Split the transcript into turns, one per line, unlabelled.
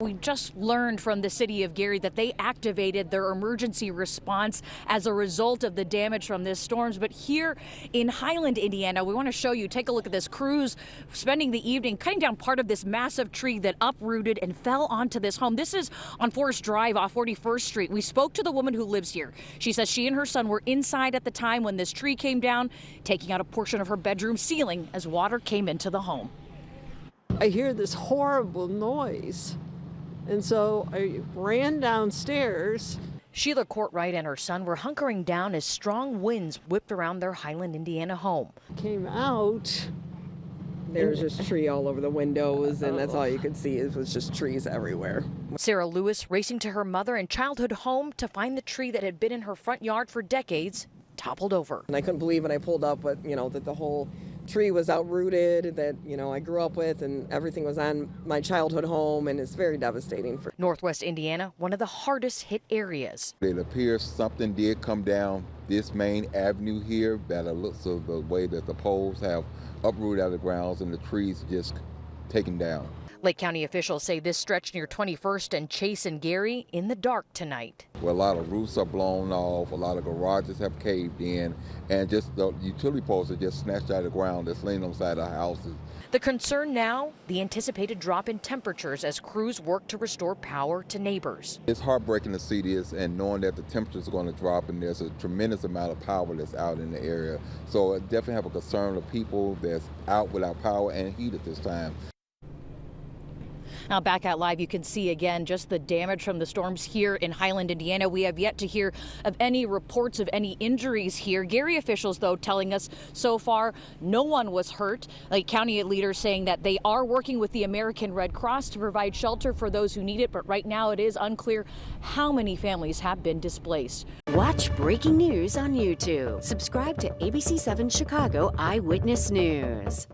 We just learned from the city of Gary that they activated their emergency response as a result of the damage from this storms. But here in Highland, Indiana, we want to show you, take a look at this crews spending the evening cutting down part of this massive tree that uprooted and fell onto this home. This is on Forest Drive off 41st Street. We spoke to the woman who lives here. She says she and her son were inside at the time when this tree came down, taking out a portion of her bedroom ceiling as water came into the home.
I hear this horrible noise. And so I ran downstairs.
Sheila Courtwright and her son were hunkering down as strong winds whipped around their Highland, Indiana home.
Came out.
There was just tree all over the windows, and that's all you could see. It was just trees everywhere.
Sarah Lewis racing to her mother and childhood home to find the tree that had been in her front yard for decades toppled over.
And I couldn't believe when I pulled up, but that the whole tree was outrooted that I grew up with, and everything was on my childhood home, and it's very devastating for
Northwest Indiana, one of the hardest hit areas.
It appears something did come down this main avenue here that it looks of the way that the poles have uprooted out of the grounds and the trees just taken down.
Lake County officials say this stretch near 21st and Chase and Gary in the dark tonight.
Well, a lot of roofs are blown off, a lot of garages have caved in, and just the utility poles are just snatched out of the ground that's laying on the side of the houses.
The concern now, the anticipated drop in temperatures as crews work to restore power to neighbors.
It's heartbreaking to see this and knowing that the temperatures are going to drop and there's a tremendous amount of power that's out in the area. So I definitely have a concern of people that's out without power and heat at this time.
Now back out live, you can see again just the damage from the storms here in Highland, Indiana. We have yet to hear of any reports of any injuries here. Gary officials, though, telling us so far no one was hurt. Lake County leaders saying that they are working with the American Red Cross to provide shelter for those who need it. But right now it is unclear how many families have been displaced.
Watch breaking news on YouTube. Subscribe to ABC 7 Chicago Eyewitness News.